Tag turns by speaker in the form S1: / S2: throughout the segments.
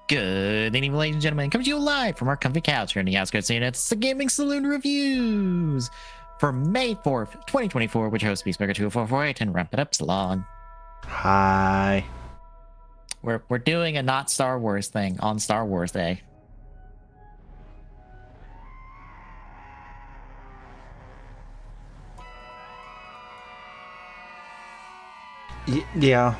S1: Good evening, ladies and gentlemen. Coming to you live from our comfy couch here in the outskirts of it's the Gaming Saloon Reviews for May 4th, 2024, which host Peacemaker 2448 and wrap it up so long.
S2: Hi.
S1: We're doing a not Star Wars thing on Star Wars Day.
S2: Yeah.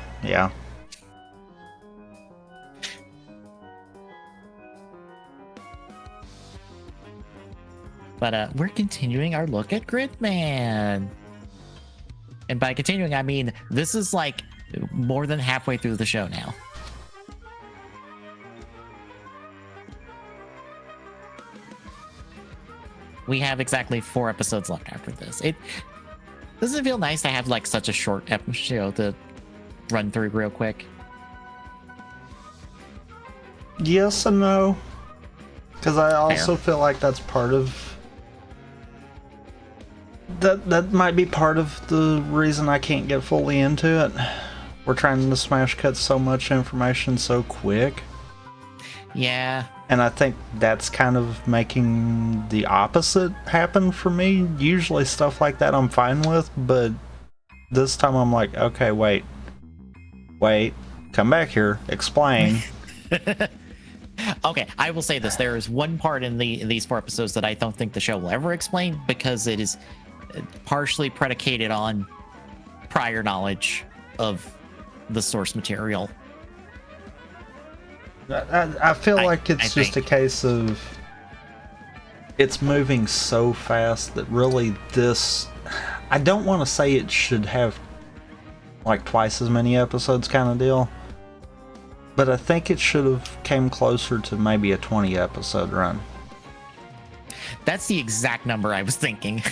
S1: But we're continuing our look at Gridman. And by continuing, I mean, this is like more than halfway through the show now. We have exactly 4 episodes left after this. Doesn't it feel nice to have like such a short episode to run through real quick?
S2: Yes and no. Because I also feel like that's part of... That might be part of the reason I can't get fully into it. We're trying to smash cut so much information so quick.
S1: Yeah.
S2: And I think that's kind of making the opposite happen for me. Usually stuff like that I'm fine with, but this time I'm like, okay, wait, come back here, explain.
S1: Okay, I will say this. There is one part in these 4 episodes that I don't think the show will ever explain because it is partially predicated on prior knowledge of the source material.
S2: I feel like it's just a case of it's moving so fast that really this... I don't want to say it should have like twice as many episodes kind of deal, but I think it should have came closer to maybe a 20 episode run.
S1: That's the exact number I was thinking.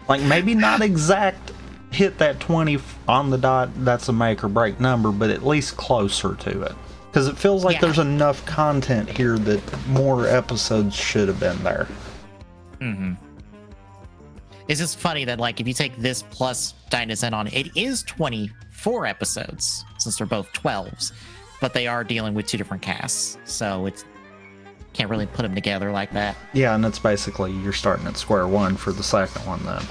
S2: Like maybe not exact hit that 20 on the dot, that's a make or break number, but at least closer to it. Because it feels like there's enough content here that more episodes should have been there.
S1: Mm-hmm. It's just funny that, like, if you take this plus Dynasty on, it is 24 episodes, since they're both 12s, but they are dealing with 2 different casts, so it's can't really put them together like that.
S2: Yeah, and it's basically you're starting at square one for the second one then.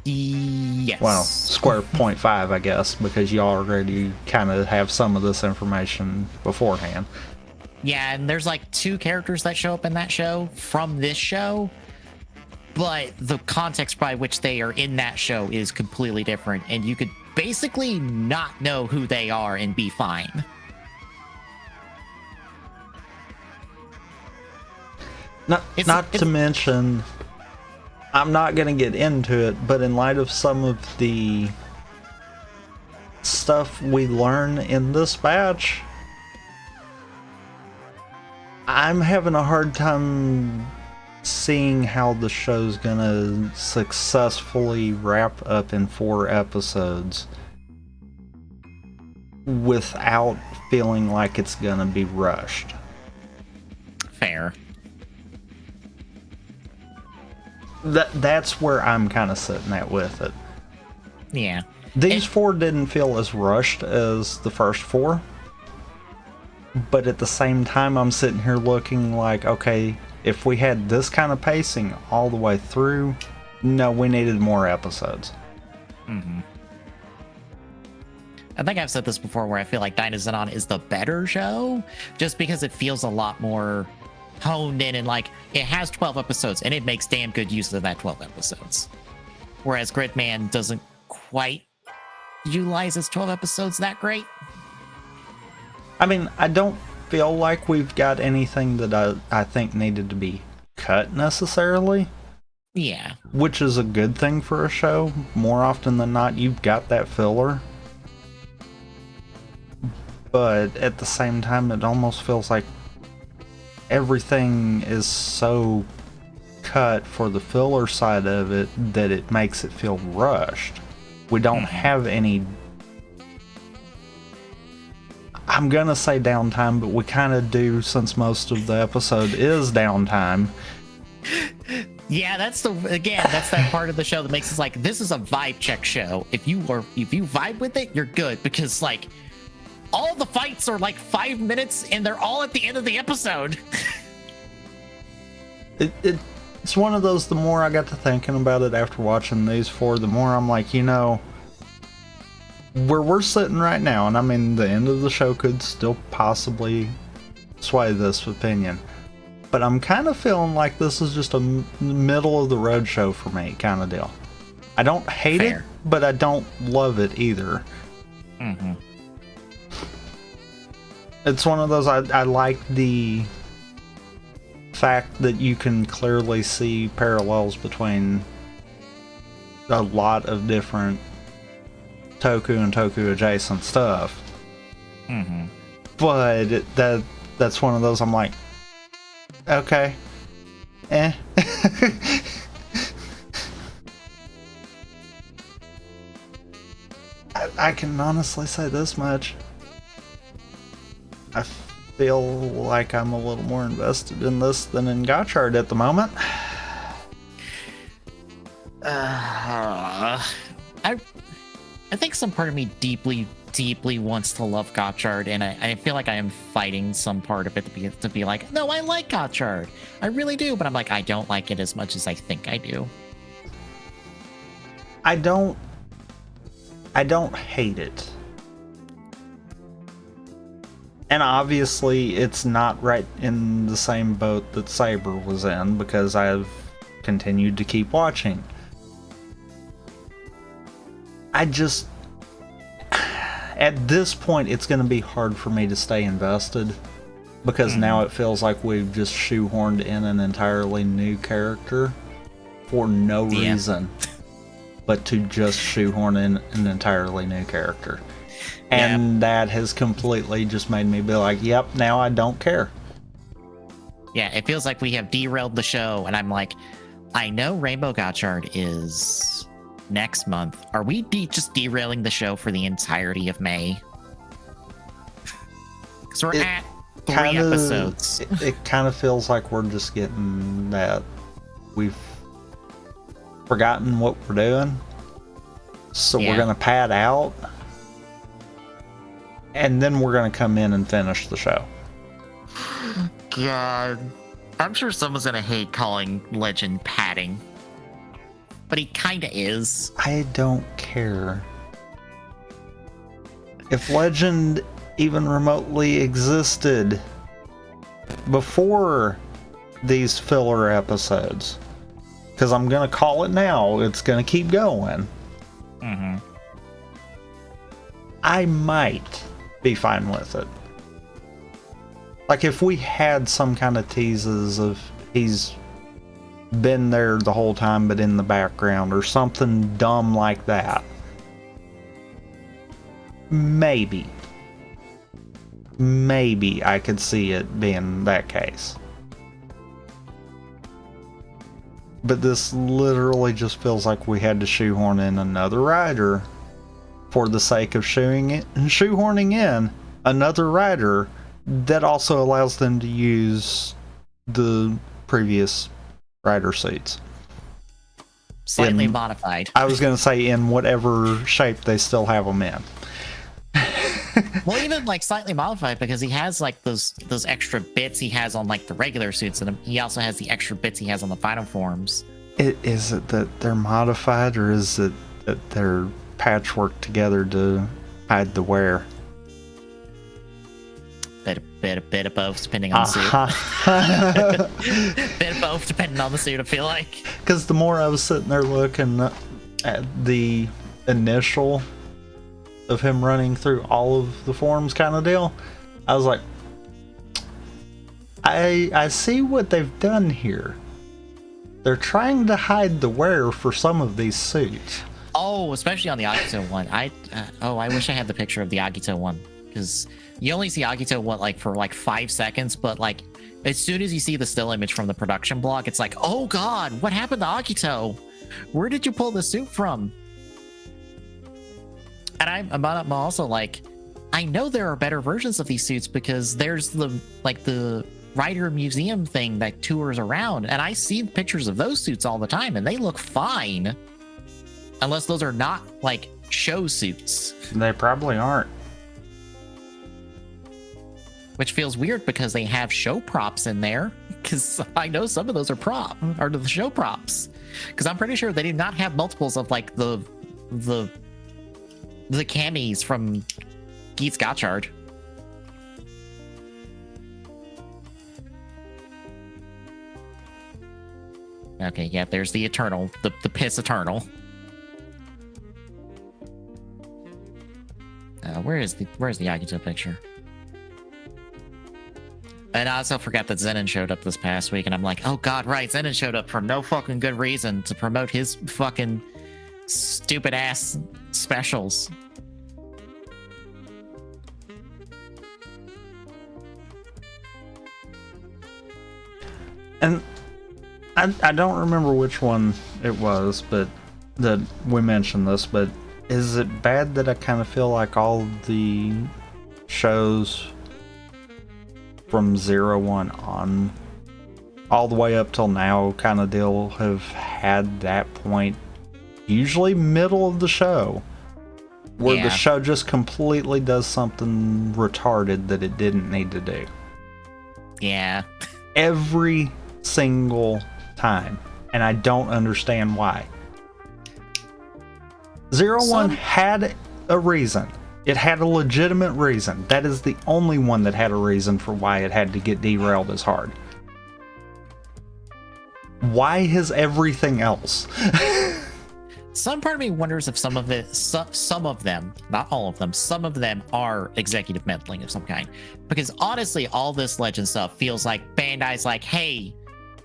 S1: Yes.
S2: Well, square 0.5, I guess, because you already kind of have some of this information beforehand.
S1: Yeah, and there's like 2 characters that show up in that show from this show, but the context by which they are in that show is completely different, and you could basically not know who they are and be fine.
S2: Not to mention, I'm not going to get into it, but in light of some of the stuff we learn in this batch, I'm having a hard time seeing how the show's going to successfully wrap up in 4 episodes without feeling like it's going to be rushed.
S1: Fair.
S2: That's where I'm kind of sitting at with it.
S1: Yeah.
S2: These 4 didn't feel as rushed as the first 4. But at the same time, I'm sitting here looking like, okay, if we had this kind of pacing all the way through, no, we needed more episodes.
S1: Mm-hmm. I think I've said this before where I feel like Dynasty is the better show, just because it feels a lot more honed in and like it has 12 episodes and it makes damn good use of that 12 episodes. Whereas Gridman doesn't quite utilize its 12 episodes that great.
S2: I mean, I don't feel like we've got anything that I think needed to be cut necessarily.
S1: Yeah.
S2: Which is a good thing for a show. More often than not, you've got that filler. But at the same time, it almost feels like everything is so cut for the filler side of it that it makes it feel rushed. We don't have any, I'm gonna say downtime, but we kind of do, since most of the episode is downtime.
S1: Yeah, that's that part of the show that makes us like, this is a vibe check show. If you vibe with it, you're good, because like all the fights are like 5 minutes and they're all at the end of the episode.
S2: It's one of those, the more I got to thinking about it after watching these four, the more I'm like, where we're sitting right now, and I mean, the end of the show could still possibly sway this opinion, but I'm kind of feeling like this is just a middle of the road show for me kind of deal. I don't hate it, but I don't love it either.
S1: Mm-hmm.
S2: It's one of those, I like the fact that you can clearly see parallels between a lot of different Toku and Toku adjacent stuff.
S1: Mm-hmm.
S2: But that's one of those I'm like, okay. I can honestly say this much. I feel like I'm a little more invested in this than in Gotchard at the moment.
S1: I think some part of me deeply wants to love Gotchard, and I feel like I am fighting some part of it to be like, no, I like Gotchard. I really do, but I'm like, I don't like it as much as I think I do.
S2: I don't hate it. And obviously it's not right in the same boat that Saber was in, because I've continued to keep watching. At this point, it's going to be hard for me to stay invested, because now it feels like we've just shoehorned in an entirely new character for no reason but to just shoehorn in an entirely new character. And that has completely just made me be like, yep, now I don't care.
S1: Yeah, it feels like we have derailed the show, and I'm like, I know Rainbow Gotchard is next month. Are we just derailing the show for the entirety of May? Because we're at 3 episodes.
S2: It kind of feels like we're just getting that we've forgotten what we're doing. So we're going to pad out. And then we're going to come in and finish the show.
S1: God. I'm sure someone's going to hate calling Legend padding. But he kind of is.
S2: I don't care. If Legend even remotely existed before these filler episodes, because I'm going to call it now, it's going to keep going.
S1: Mm-hmm.
S2: I might be fine with it. Like if we had some kind of teases of he's been there the whole time but in the background or something dumb like that, maybe I could see it being that case. But this literally just feels like we had to shoehorn in another writer for the sake of shoehorning in another writer that also allows them to use the previous writer seats.
S1: Slightly modified.
S2: I was going to say in whatever shape they still have them in.
S1: Well, even like slightly modified, because he has like those extra bits he has on like the regular suits, and he also has the extra bits he has on the final forms.
S2: Is it that they're modified, or is it that they're patchwork together to hide the wear?
S1: Bit of both, depending on the suit. Bit of both, depending on the suit, I feel like.
S2: Because the more I was sitting there looking at the initial of him running through all of the forms kind of deal, I was like, I see what they've done here. They're trying to hide the wear for some of these suits.
S1: Oh, especially on the Agito one. I wish I had the picture of the Agito one, because you only see Agito for 5 seconds, but like as soon as you see the still image from the production blog, it's like, oh god, what happened to Agito? Where did you pull the suit from? And I'm also like, I know there are better versions of these suits, because there's the writer museum thing that tours around, and I see pictures of those suits all the time, and they look fine. Unless those are not like show suits.
S2: They probably aren't.
S1: which feels weird because they have show props in there. Because I know some of those are the show props. Because I'm pretty sure they did not have multiples of like the camis from Geets Gotchard. Okay, yeah, there's the Eternal, the Piss Eternal. Where's the Yakuza picture? And I also forgot that Zenon showed up this past week, and I'm like, oh god, right, Zenon showed up for no fucking good reason to promote his fucking stupid ass specials.
S2: And I don't remember which one it was, but that we mentioned this, but is it bad that I kind of feel like all the shows from 01 on, all the way up till now kind of deal, have had that point, usually middle of the show, where the show just completely does something retarded that it didn't need to do.
S1: Yeah.
S2: Every single time, and I don't understand why. 01 had a reason. It had a legitimate reason. That is the only one that had a reason for why it had to get derailed as hard. Why is everything else?
S1: Some part of me wonders if some of them, not all of them, some of them are executive meddling of some kind. Because honestly, all this Legend stuff feels like Bandai's like, hey,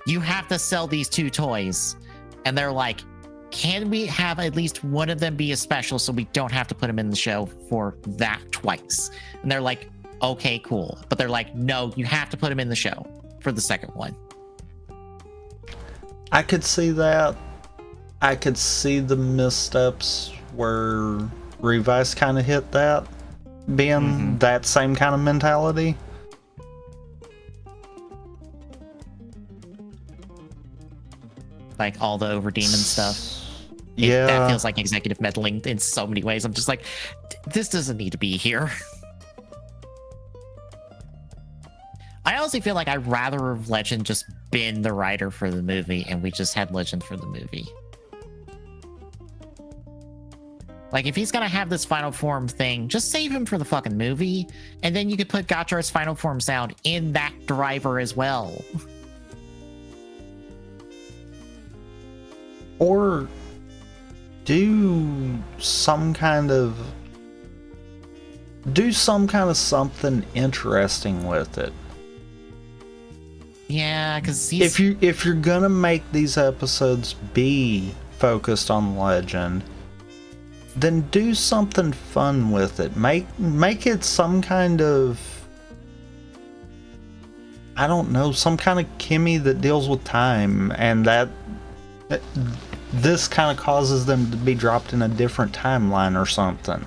S1: you have to sell these 2 toys. And they're like, can we have at least one of them be a special so we don't have to put them in the show for that twice? And they're like, okay, cool. But they're like, no, you have to put them in the show for the second one.
S2: I could see that. I could see the missteps where Revice kind of hit that, being that same kind of mentality.
S1: Like all the over demon stuff.
S2: Yeah.
S1: That feels like executive meddling in so many ways. I'm just like, this doesn't need to be here. I honestly feel like I'd rather have Legend just been the writer for the movie and we just had Legend for the movie. Like, if he's gonna have this final form thing, just save him for the fucking movie, and then you could put Gotchar's final form sound in that driver as well.
S2: Or do some kind of something interesting with it.
S1: Yeah, because
S2: if you're gonna make these episodes be focused on Legend, then do something fun with it. Make it some kind of, I don't know, some kind of Kimmy that deals with time, and that this kind of causes them to be dropped in a different timeline or something.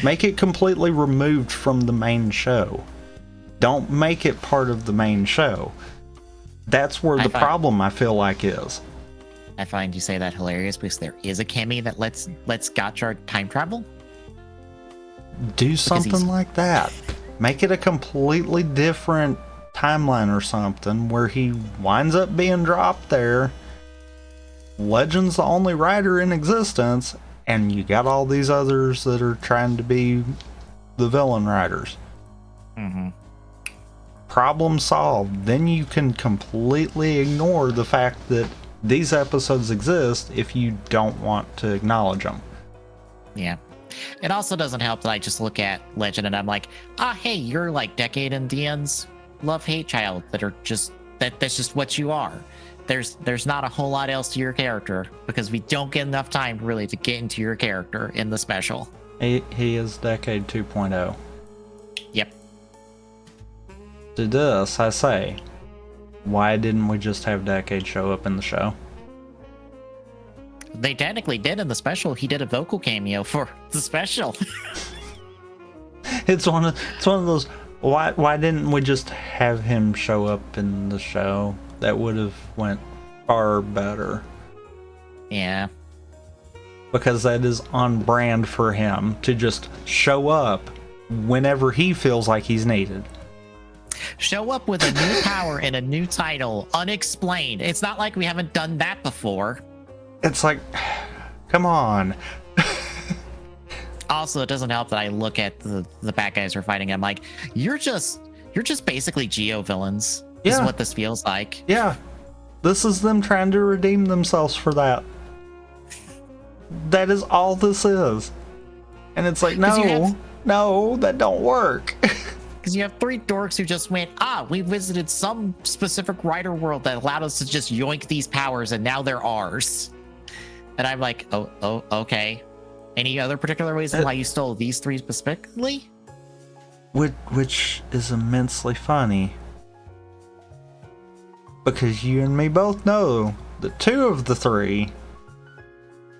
S2: Make it completely removed from the main show. Don't make it part of the main show. That's where the problem, I feel like, is.
S1: I find you say that hilarious because there is a Kimmy that lets Gotchard time travel.
S2: Do something like that. Make it a completely different timeline or something where he winds up being dropped there. Legend's the only writer in existence, and you got all these others that are trying to be the villain writers. Problem solved. Then you can completely ignore the fact that these episodes exist if you don't want to acknowledge them.
S1: Yeah. It also doesn't help that I just look at Legend and I'm like, hey, you're like Decade and DN's love-hate child that are just, that's just what you are. There's not a whole lot else to your character because we don't get enough time really to get into your character in the special.
S2: He is Decade 2.0.
S1: Yep.
S2: To this, I say, why didn't we just have Decade show up in the show?
S1: They technically did in the special. He did a vocal cameo for the special.
S2: It's one of those. Why didn't we just have him show up in the show? That would have went far better.
S1: Yeah.
S2: Because that is on brand for him to just show up whenever he feels like he's needed.
S1: Show up with a new power and a new title, unexplained. It's not like we haven't done that before.
S2: It's like, come on.
S1: Also, it doesn't help that I look at the bad guys we're fighting. I'm like, you're just basically Geo villains. Is what this feels like.
S2: Yeah. This is them trying to redeem themselves for that. That is all this is. And it's like, no, that don't work.
S1: Because you have three dorks who just went, we visited some specific writer world that allowed us to just yoink these powers, and now they're ours. And I'm like, oh, okay. Any other particular reason why you stole these three specifically?
S2: Which is immensely funny. Because you and me both know that two of the three,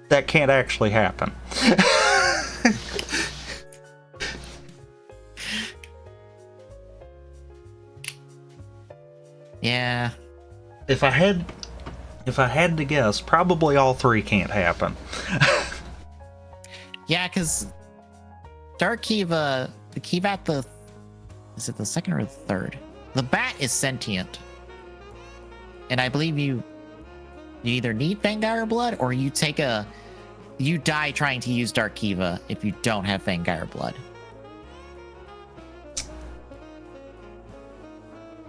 S2: that can't actually happen.
S1: Yeah.
S2: If I had to guess, probably all three can't happen.
S1: Yeah, because Dark Kiva, the Kivat, is it the second or the third? The bat is sentient. And I believe you either need Fangire blood or you die trying to use Dark Kiva if you don't have Fangire blood.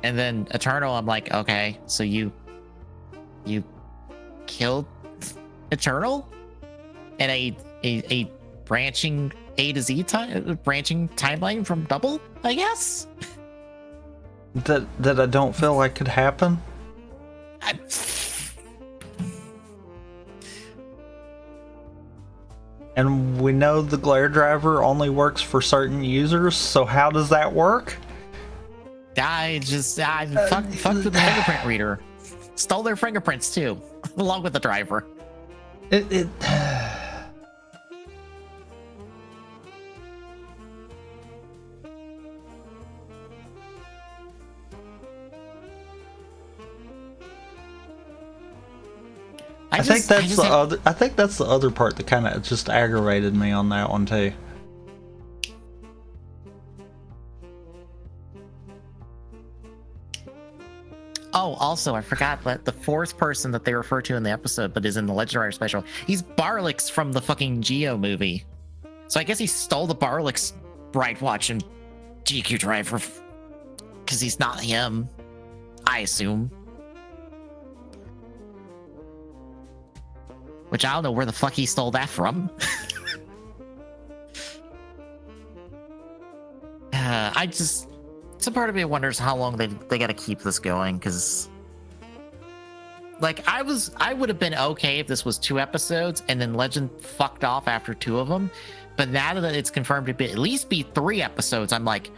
S1: And then Eternal, I'm like, okay, so you killed Eternal and a branching A to Z branching timeline from Double, I guess.
S2: That I don't feel like could happen. And we know the glare driver only works for certain users, so how does that work?
S1: Fucked with the fingerprint reader. Stole their fingerprints too, along with the driver.
S2: I think that's the other part that kind of just aggravated me on that one too.
S1: Oh, also, I forgot that the fourth person that they refer to in the episode, but is in the Legendary Special, he's Barlix from the fucking Geo movie. So I guess he stole the Barlix Bright Watch and GQ Driver because he's not him, I assume. Which I don't know where the fuck he stole that from. Some part of me wonders how long they gotta keep this going, because like I would have been okay if this was 2 episodes and then Legend fucked off after 2 of them, but now that it's confirmed to be at least 3 episodes, I'm like,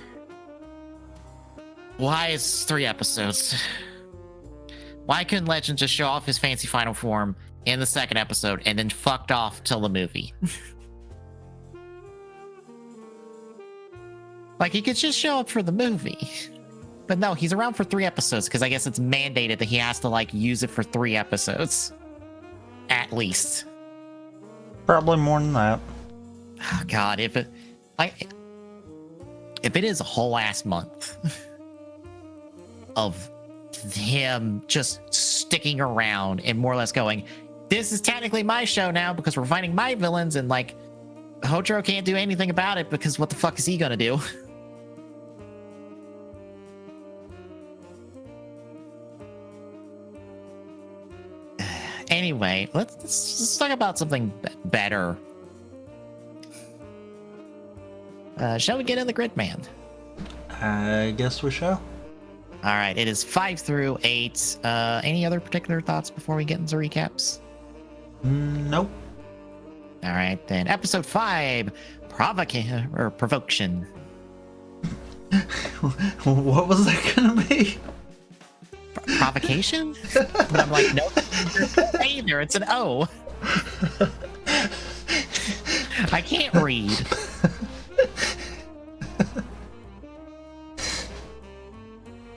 S1: why is 3 episodes? Why couldn't Legend just show off his fancy final form in the 2nd episode and then fucked off till the movie? Like, he could just show up for the movie. But no, he's around for 3 episodes because I guess it's mandated that he has to, like, use it for 3 episodes. At least.
S2: Probably more than that.
S1: Oh, God, if it is a whole ass month of him just sticking around and more or less going, this is technically my show now because we're fighting my villains, and, like, Hotro can't do anything about it because what the fuck is he gonna do? Anyway, let's talk about something better. Shall we get in the Gridman?
S2: I guess we shall.
S1: All right, it is 5 through 8. Any other particular thoughts before we get into recaps?
S2: Nope.
S1: All right, then. Episode 5, Provocation.
S2: What was that gonna be?
S1: Provocation? But I'm like, no, hey there, it's an O. I can't read.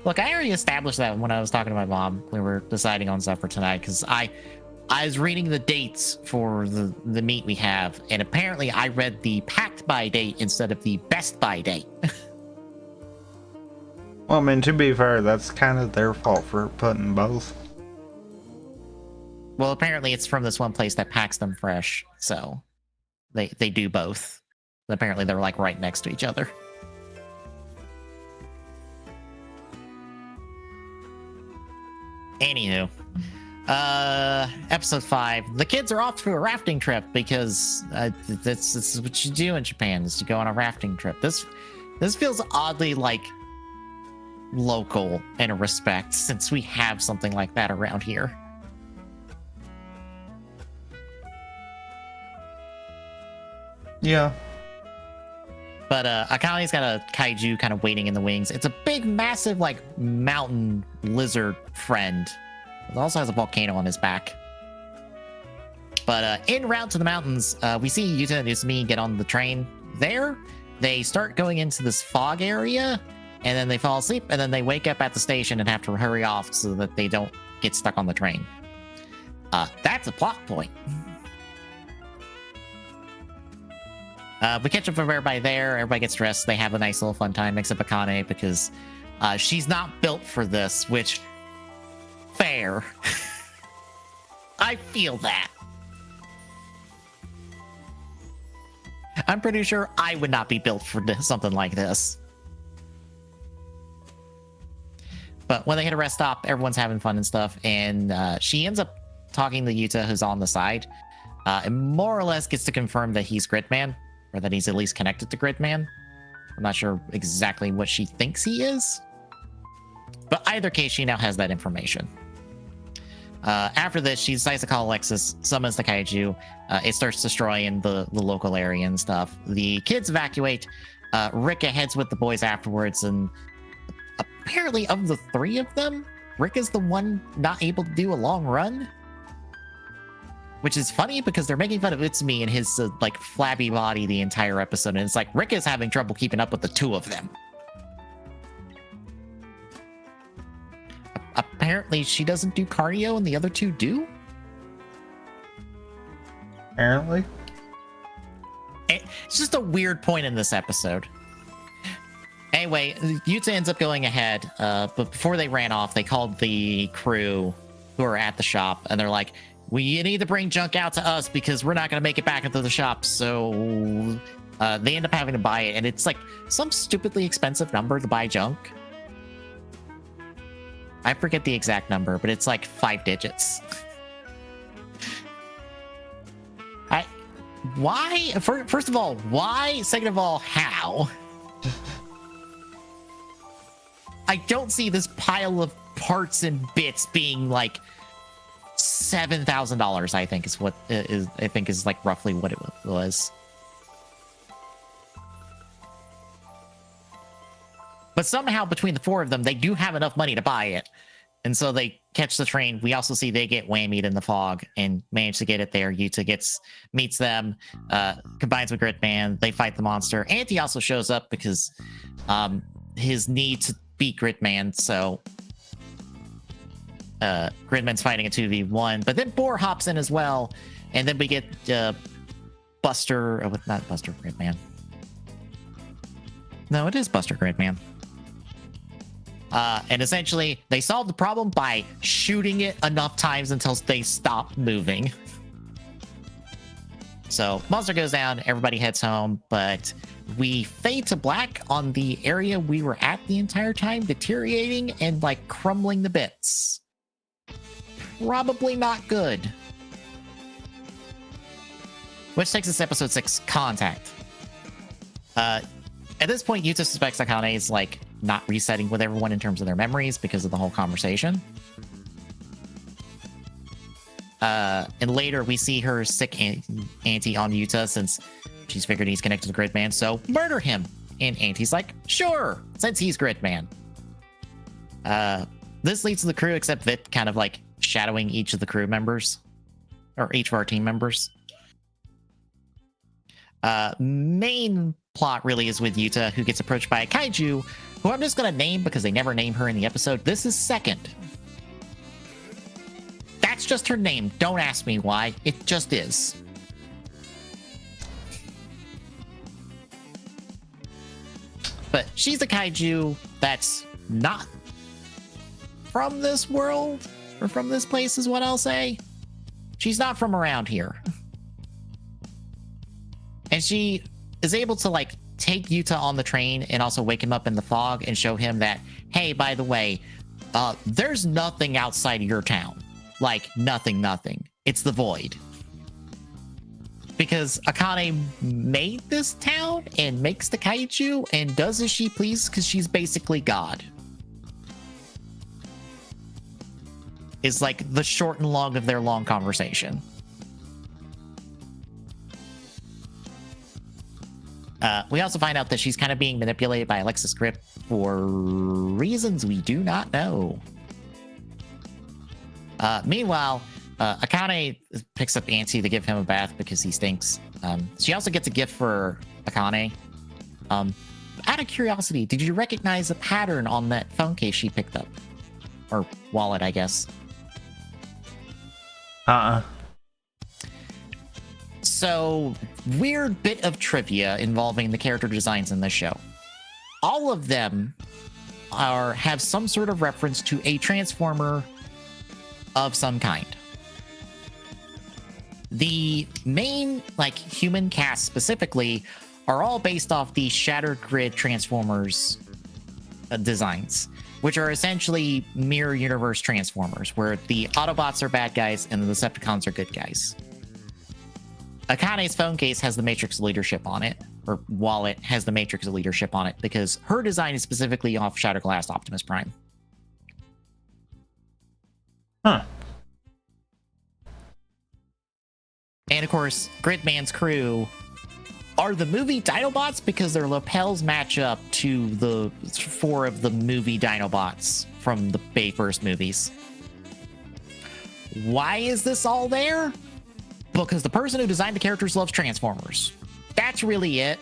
S1: Look, I already established that when I was talking to my mom. We were deciding on stuff for tonight because I was reading the dates for the meet we have, and apparently I read the packed by date instead of the best by date.
S2: Well, I mean, to be fair, that's kind of their fault for putting both.
S1: Well, apparently it's from this one place that packs them fresh, so they do both. Apparently they're like right next to each other. Anywho, episode 5. The kids are off to a rafting trip because this is what you do in Japan, is you go on a rafting trip. This feels oddly like local in a respect, since we have something like that around here.
S2: Yeah.
S1: But Akane's got a kaiju kind of waiting in the wings. It's a big, massive, like, mountain lizard friend. It also has a volcano on his back. But en route to the mountains, we see Yuta and Usumi get on the train there. They start going into this fog area, and then they fall asleep, and then they wake up at the station and have to hurry off so that they don't get stuck on the train. That's a plot point. We catch up with everybody there. Everybody gets dressed. They have a nice little fun time, except Akane, because she's not built for this, which, fair. I feel that. I'm pretty sure I would not be built for something like this. But when they hit a rest stop, everyone's having fun and stuff, and she ends up talking to Yuta, who's on the side, and more or less gets to confirm that he's Gridman, or that he's at least connected to Gridman. I'm not sure exactly what she thinks he is, but either case, she now has that information. After this, she decides to call Alexis, summons the kaiju. It starts destroying the local area and stuff. The kids evacuate. Rika heads with the boys afterwards, and apparently of the 3 of them, Rika's the one not able to do a long run. Which is funny because they're making fun of Utsumi and his like flabby body the entire episode, and it's like Rika's having trouble keeping up with the 2 of them. Apparently she doesn't do cardio and the other 2 do?
S2: Apparently.
S1: It's just a weird point in this episode. Anyway, Yuta ends up going ahead, but before they ran off, they called the crew who are at the shop, and they're like, we need to bring junk out to us because we're not going to make it back into the shop. So they end up having to buy it, and it's like some stupidly expensive number to buy junk. I forget the exact number, but it's like 5 digits. Why? First of all, why? Second of all, how? I don't see this pile of parts and bits being like $7,000. I think is what is. I think is like roughly what it was. But somehow between the 4 of them, they do have enough money to buy it. And so they catch the train. We also see they get whammied in the fog and manage to get it there. Yuta meets them, combines with Gridman. They fight the monster. Auntie also shows up because his need to beat Gridman. So Gridman's fighting a 2v1. But then Boar hops in as well. And then we get Buster. Oh, not Buster, Gridman. No, it is Buster Gridman. And essentially, they solve the problem by shooting it enough times until they stop moving. So, monster goes down, everybody heads home, but we fade to black on the area we were at the entire time, deteriorating and, like, crumbling to bits. Probably not good. Which takes us to episode 6, Contact. At this point, Yuta suspects Akane is, like, not resetting with everyone in terms of their memories because of the whole conversation. And later, we see her sick auntie on Yuta since she's figured he's connected to Gridman, so murder him. And Auntie's like, sure, since he's Gridman. This leads to the crew, except Vit kind of, like, shadowing each of the crew members. Or each of our team members. Main plot really is with Yuta, who gets approached by a kaiju, who I'm just going to name because they never name her in the episode. This is Second. That's just her name. Don't ask me why. It just is. But she's a kaiju that's not from this world, or from this place is what I'll say. She's not from around here. And she is able to like take Yuta on the train and also wake him up in the fog and show him that, hey, by the way, there's nothing outside of your town. Like nothing. It's the void. Because Akane made this town and makes the kaiju and does as she pleases because she's basically God. Is like the short and long of their long conversation. We also find out that she's kind of being manipulated by Alexis Grip for reasons we do not know. Meanwhile, Akane picks up Auntie to give him a bath because he stinks. She also gets a gift for Akane. Out of curiosity, did you recognize a pattern on that phone case she picked up? Or wallet, I guess. So, weird bit of trivia involving the character designs in this show. All of them have some sort of reference to a transformer of some kind. The main, like, human cast specifically are all based off the Shattered Grid Transformers designs, which are essentially mirror universe Transformers, where the Autobots are bad guys and the Decepticons are good guys. Akane's phone case has the Matrix leadership on it, or wallet has the Matrix leadership on it, because her design is specifically off Shatterglass Optimus Prime.
S2: Huh.
S1: And of course, Gridman's crew are the movie Dinobots because their lapels match up to the 4 of the movie Dinobots from the Bayverse movies. Why is this all there? Because the person who designed the characters loves Transformers. That's really it.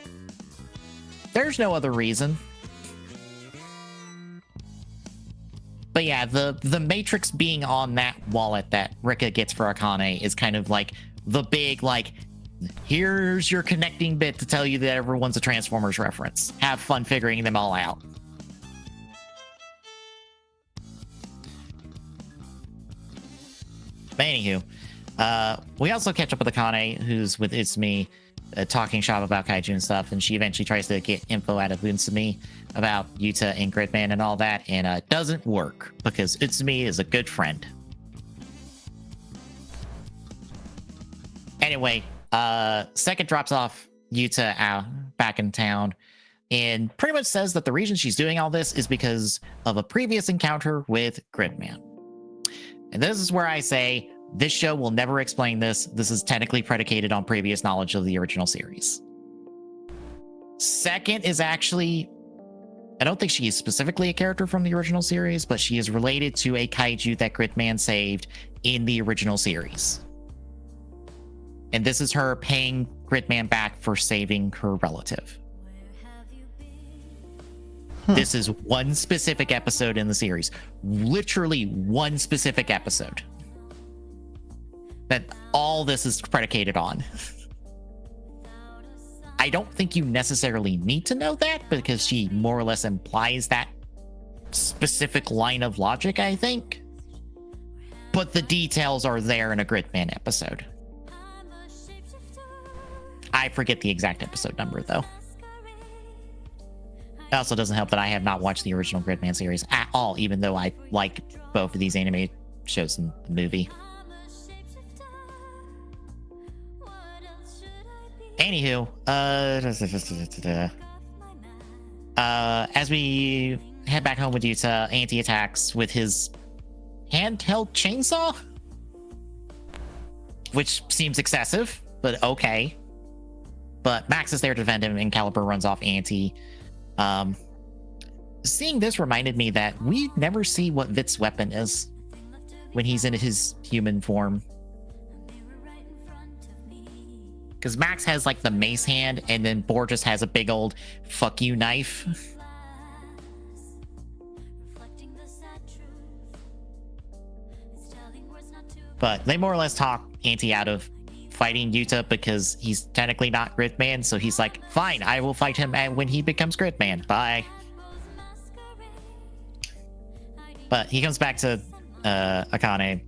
S1: There's no other reason. But yeah, the Matrix being on that wallet that Rika gets for Akane is kind of like the big, like, here's your connecting bit to tell you that everyone's a Transformers reference. Have fun figuring them all out. But anywho, we also catch up with Akane, who's with Utsumi, talking shop about kaiju and stuff, and she eventually tries to get info out of Utsumi about Yuta and Gridman and all that, and it doesn't work because Utsumi is a good friend. Anyway, Second drops off Yuta out back in town and pretty much says that the reason she's doing all this is because of a previous encounter with Gridman. And this is where I say, this show will never explain this. This is technically predicated on previous knowledge of the original series. Second is actually, I don't think she is specifically a character from the original series, but she is related to a kaiju that Gridman saved in the original series. And this is her paying Gridman back for saving her relative. This is one specific episode in the series. Literally one specific episode. That all this is predicated on. I don't think you necessarily need to know that because she more or less implies that specific line of logic, I think. But the details are there in a Gridman episode. I forget the exact episode number, though. It also doesn't help that I have not watched the original Gridman series at all, even though I like both of these anime shows and the movie. Anywho, as we head back home with Yuta, Anti attacks with his handheld chainsaw, which seems excessive, but okay. But Max is there to defend him, and Caliber runs off Anti. Seeing this reminded me that we never see what Vit's weapon is when he's in his human form. Because Max has like the mace hand, and then Boar just has a big old fuck you knife. But they more or less talk Anti out of fighting Yuta because he's technically not Gridman, so he's like, fine, I will fight him when he becomes Gridman. Bye. But he comes back to Akane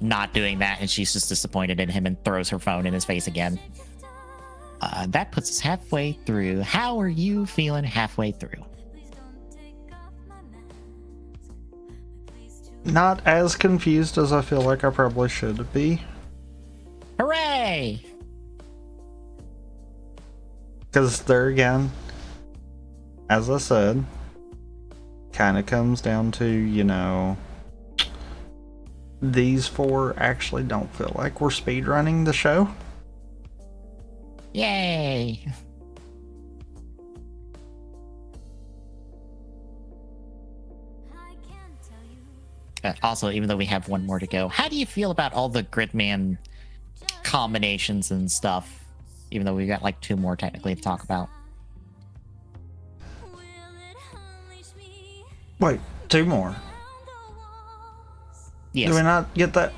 S1: not doing that, and she's just disappointed in him and throws her phone in his face again. That puts us halfway through. How are you feeling halfway through?
S2: Not as confused as I feel like I probably should be.
S1: Hooray!
S2: Because there again, as I said, kind of comes down to, you know, these four actually don't feel like we're speedrunning the show.
S1: Yay! Also, even though we have one more to go, how do you feel about all the Gridman combinations and stuff? Even though we've got like 2 more technically to talk about.
S2: Wait, 2 more?
S1: Yes.
S2: Do we not get that?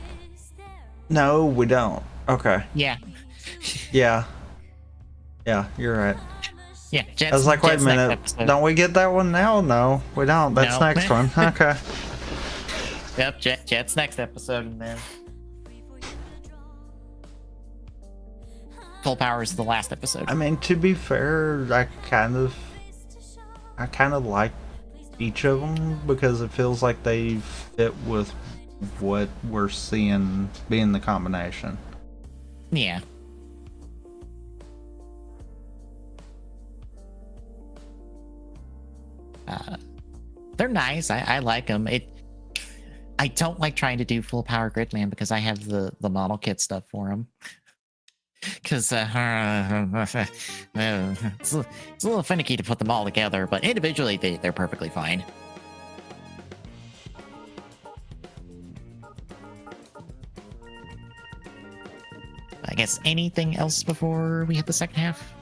S2: No, we don't. Okay.
S1: Yeah.
S2: Yeah. Yeah, you're right.
S1: Yeah.
S2: I was like, wait a minute. Don't we get that one now? No, we don't. That's
S1: No.
S2: next one. Okay.
S1: Yep, Jet's next episode, and then Full Power is the last episode.
S2: I mean, to be fair, I kind of like each of them because it feels like they fit with what we're seeing being the combination.
S1: Yeah. They're nice. I like them. I don't like trying to do Full Power Gridman because I have the model kit stuff for them. Because it's a little finicky to put them all together, but individually they're perfectly fine. I guess anything else before we hit the second half?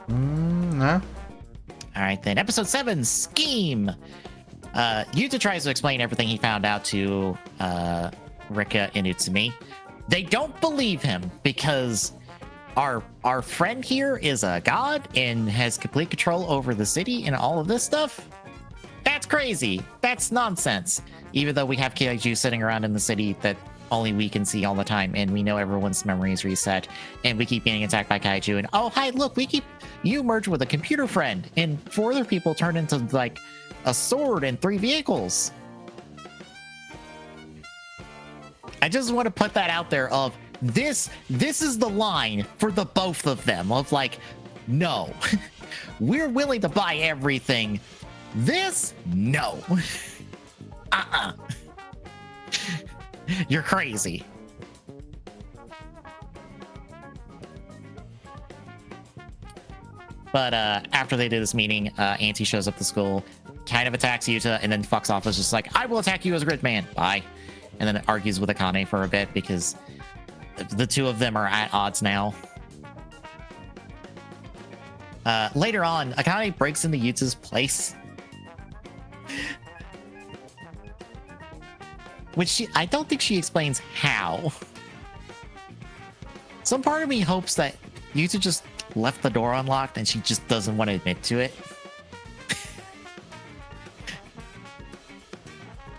S2: No.
S1: All right, then. Episode 7, Scheme. Yuta tries to explain everything he found out to Rika and Utsumi. They don't believe him because our friend here is a god and has complete control over the city and all of this stuff. That's crazy. That's nonsense. Even though we have Kaiju sitting around in the city that only we can see all the time, and we know everyone's memory is reset, and we keep getting attacked by Kaiju, and oh, hi, look, you merge with a computer friend, and 4 other people turn into, like, a sword and 3 vehicles. I just want to put that out there of this is the line for the both of them of like, no, we're willing to buy everything. This, no. You're crazy. But after they do this meeting, Auntie shows up to school, kind of attacks Yuta, and then fucks off. Is just like, I will attack you as Gridman. Bye. And then it argues with Akane for a bit because the 2 of them are at odds now. Later on, Akane breaks into Yuta's place. Which I don't think she explains how. Some part of me hopes that Yuta just left the door unlocked and she just doesn't want to admit to it.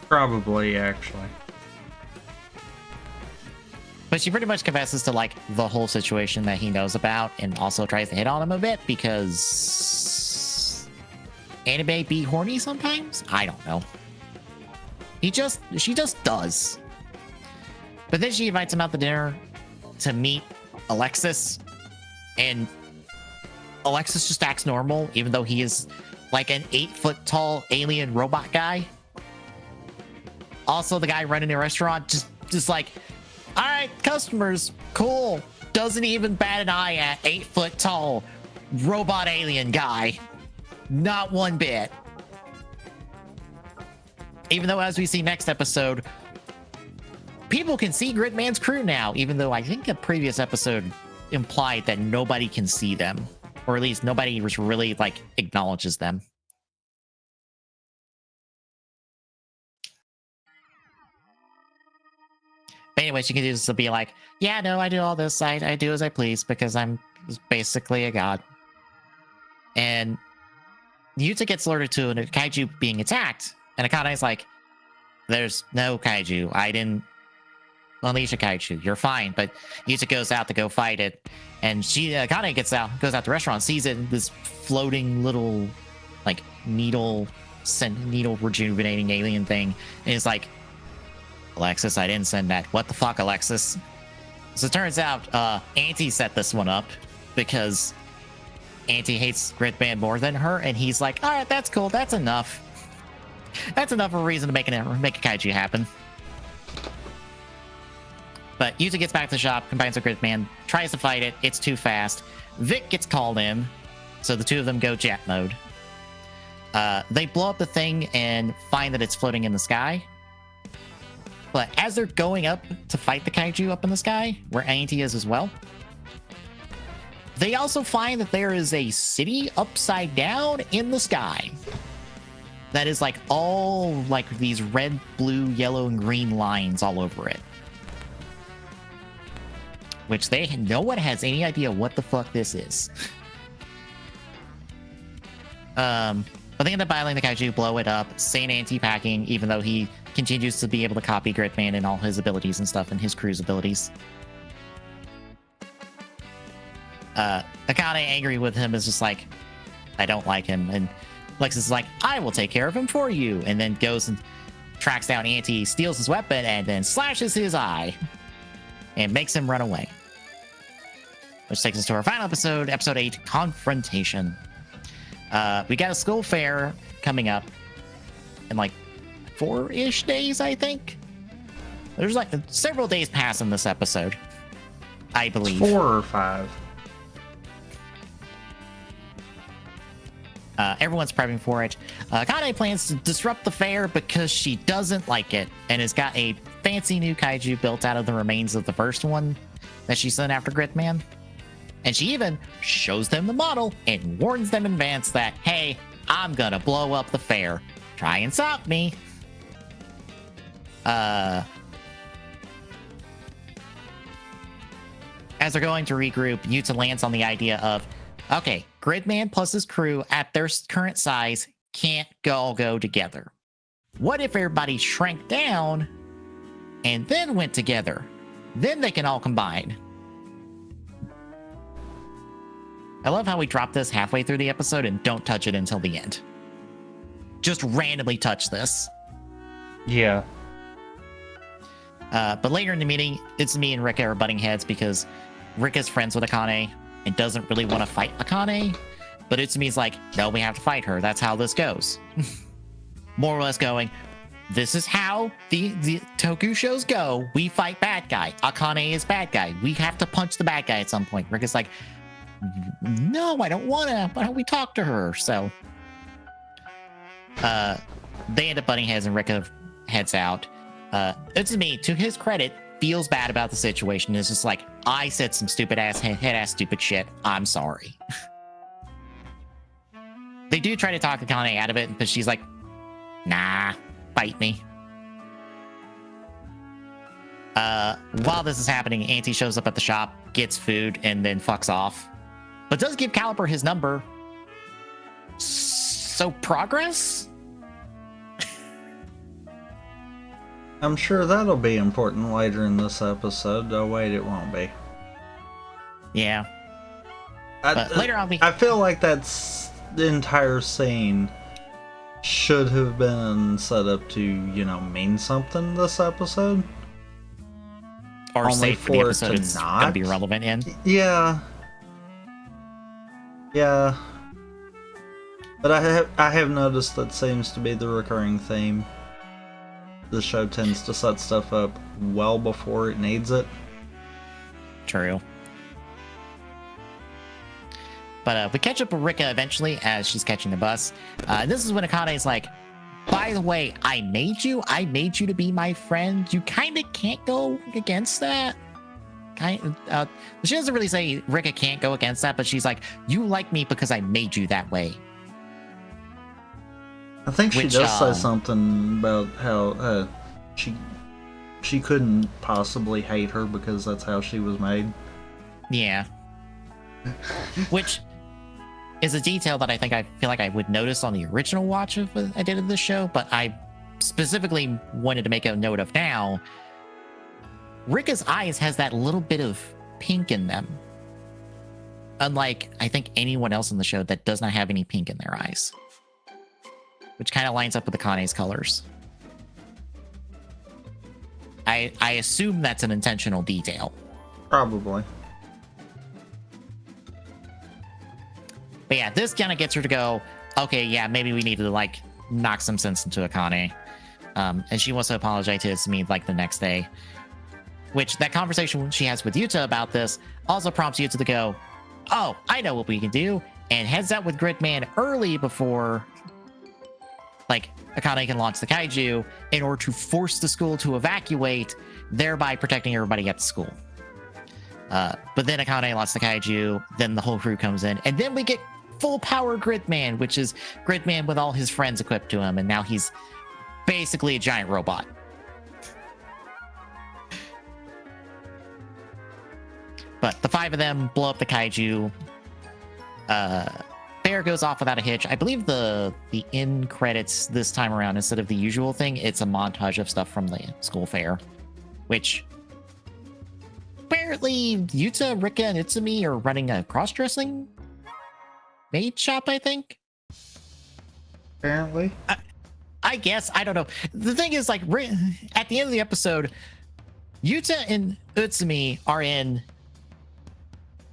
S2: Probably, actually.
S1: But she pretty much confesses to like the whole situation that he knows about and also tries to hit on him a bit because anime be horny sometimes? I don't know. She just does. But then she invites him out to dinner to meet Alexis, and Alexis just acts normal, even though he is like an 8-foot tall alien robot guy. Also, the guy running the restaurant just like, all right, customers, cool. Doesn't even bat an eye at 8-foot tall robot alien guy. Not one bit. Even though, as we see next episode, people can see Gridman's crew now, even though I think a previous episode implied that nobody can see them. Or at least nobody was really, like, acknowledges them. But anyway, she continues to be like, yeah, no, I do all this. I do as I please because I'm basically a god. And Yuta gets alerted to a kaiju being attacked, and Akane's like, there's no kaiju. I didn't unleash a kaiju. You're fine. But Yuta goes out to go fight it, and Akane goes out to the restaurant, sees it, this floating little, like, needle rejuvenating alien thing, and is like, Alexis, I didn't send that. What the fuck, Alexis? So it turns out Auntie set this one up because Auntie hates Gridman more than her, and he's like, all right, that's cool. That's enough. That's enough of a reason to make a kaiju happen. But Yuta gets back to the shop, combines with Gridman, tries to fight it. It's too fast. Vic gets called in, so the two of them go jet mode. They blow up the thing and find that it's floating in the sky. But as they're going up to fight the kaiju up in the sky, where Auntie is as well, they also find that there is a city upside down in the sky that is like all like these red, blue, yellow, and green lines all over it. Which no one has any idea what the fuck this is. But they end up battling the kaiju, blow it up, Saint anti-packing, even though he continues to be able to copy Gridman and all his abilities and stuff, and his crew's abilities. Akane, angry with him, is just like, I don't like him. And Lexus is like, I will take care of him for you. And then goes and tracks down Auntie, steals his weapon, and then slashes his eye and makes him run away. Which takes us to our final episode, episode 8, Confrontation. We got a school fair coming up in like 4-ish days, I think. There's like several days pass in this episode, I believe.
S2: 4 or 5.
S1: Everyone's prepping for it. Kane plans to disrupt the fair because she doesn't like it and has got a fancy new kaiju built out of the remains of the first one that she sent after Gridman. And she even shows them the model and warns them in advance that, hey, I'm gonna blow up the fair. Try and stop me. As they're going to regroup, Yuta lands on the idea of, okay, Gridman plus his crew at their current size can't all go together. What if everybody shrank down and then went together? Then they can all combine. I love how we drop this halfway through the episode and don't touch it until the end. Just randomly touch this.
S2: Yeah.
S1: But later in the meeting, it's me and Rika are butting heads because Rika's friends with Akane and doesn't really want to fight Akane. But Utsumi's like, no, we have to fight her. That's how this goes. More or less going, this is how the Toku shows go. We fight bad guy. Akane is bad guy. We have to punch the bad guy at some point. Rika's like, no, I don't want to. Why don't we talk to her? So they end up butting heads and Rika heads out. Utsumi, to his credit, feels bad about the situation. It's just like, I said some stupid ass head ass stupid shit. I'm sorry. They do try to talk Akane out of it, but she's like, nah, bite me. While this is happening, Auntie shows up at the shop, gets food, and then fucks off. But does give Caliper his number. So progress?
S2: I'm sure that'll be important later in this episode. Oh wait, it won't be.
S1: Yeah. But later on,
S2: I feel like that's the entire scene should have been set up to, you know, mean something this episode.
S1: Or say for the episode it's gonna be relevant in.
S2: Yeah. Yeah. But I have noticed that seems to be the recurring theme. The show tends to set stuff up well before it needs it.
S1: True. But we catch up with Rika eventually as she's catching the bus. This is when Akane is like, by the way, I made you to be my friend. You kind of can't go against that. She doesn't really say Rika can't go against that, but she's like, you like me because I made you that way.
S2: I think she does say something about how she couldn't possibly hate her because that's how she was made.
S1: Yeah. Which is a detail that I think I feel like I would notice on the original watch of what I did of this show, but I specifically wanted to make a note of now. Rika's eyes has that little bit of pink in them. Unlike, I think, anyone else in the show that does not have any pink in their eyes. Which kind of lines up with Akane's colors. I assume that's an intentional detail.
S2: Probably.
S1: But yeah, this kind of gets her to go, okay, yeah, maybe we need to, like, knock some sense into Akane. And she wants to apologize to me, like, the next day. Which, that conversation she has with Yuta about this also prompts Yuta to go, oh, I know what we can do, and heads out with Gridman early before, like, Akane can launch the kaiju in order to force the school to evacuate, thereby protecting everybody at the school. But then Akane launches the kaiju, then the whole crew comes in, and then we get full power Gridman, which is Gridman with all his friends equipped to him, and now he's basically a giant robot. But the 5 of them blow up the kaiju. Fair goes off without a hitch. I believe the end credits this time around, instead of the usual thing, it's a montage of stuff from the school fair. Which, apparently, Yuta, Rika, and Itsumi are running a cross-dressing maid shop, I think?
S2: Apparently.
S1: I guess. I don't know. The thing is, like, at the end of the episode, Yuta and Utsumi are in,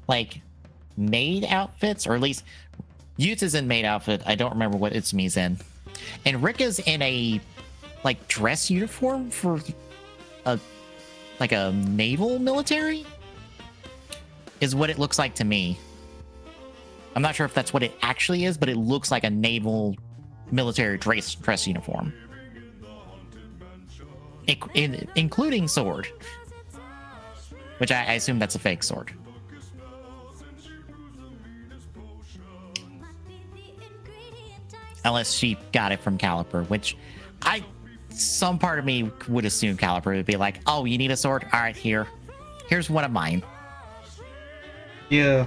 S1: like, maid outfits, or at least Yuta's in maid outfit. I don't remember what Utsumi's in. And Rika's in a, like, dress uniform for a naval military? Is what it looks like to me. I'm not sure if that's what it actually is, but it looks like a naval military dress uniform. Including sword. Which I assume that's a fake sword. Unless she got it from Caliper, which some part of me would assume Caliper would be like, oh, you need a sword? All right, here's one of mine.
S2: Yeah.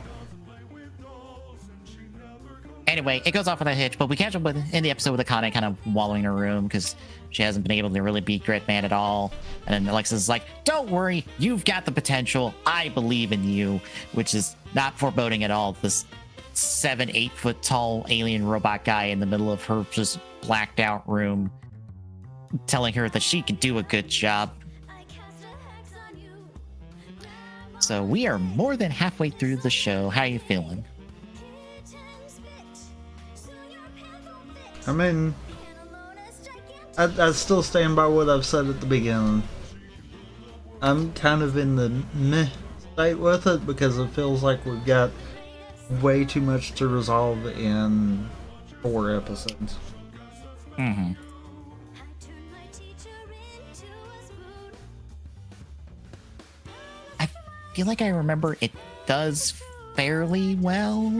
S1: Anyway, it goes off with a hitch, but we catch up in the episode with Akane kind of wallowing in her room because she hasn't been able to really beat Gridman at all. And then Alexis is like, don't worry, you've got the potential. I believe in you, which is not foreboding at all. This 7-8 foot tall alien robot guy in the middle of her just blacked out room telling her that she can do a good job. So we are more than halfway through the show. How are you feeling?
S2: I mean, I still stand by what I've said at the beginning. I'm kind of in the meh state with it because it feels like we've got way too much to resolve in 4 episodes.
S1: Mm-hmm. I feel like I remember it does fairly well,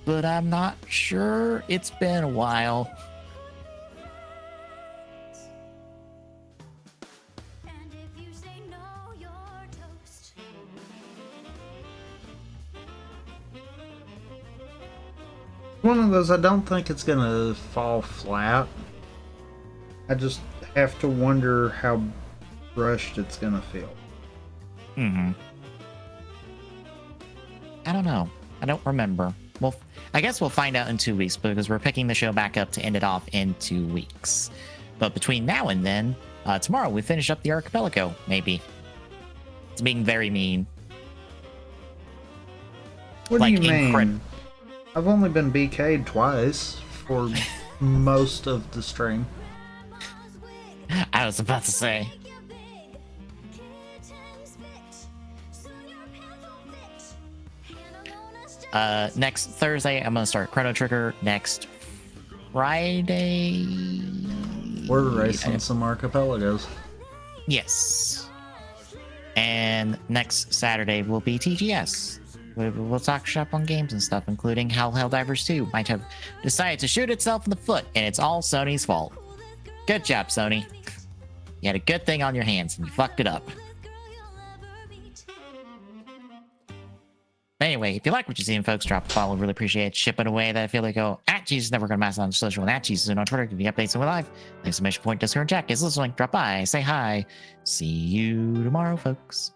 S1: but I'm not sure. It's been a while.
S2: One of those, I don't think it's gonna fall flat. I just have to wonder how rushed it's gonna feel.
S1: Mm-hmm. I don't know. I don't remember. Well, I guess we'll find out in 2 weeks because we're picking the show back up to end it off in 2 weeks. But between now and then, tomorrow we finish up the archipelago, maybe. It's being very mean.
S2: What do you mean? I've only been BK'd twice for most of the stream.
S1: I was about to say. Next Thursday, I'm gonna start Chrono Trigger. Next Friday,
S2: we're racing some archipelagos.
S1: Yes. And next Saturday will be TGS. We'll talk shop on games and stuff, including how Helldivers 2 might have decided to shoot itself in the foot, and it's all Sony's fault. Good job, Sony. You had a good thing on your hands, and you fucked it up. Anyway, if you like what you're seeing, folks, drop a follow. Really appreciate it. Shipping away that I feel like go at Jesus Never Gonna Mass on social and at Jesus on Twitter. Give me updates in real life. Exclamation point, Discord, Jack is listening. Drop by, say hi. See you tomorrow, folks.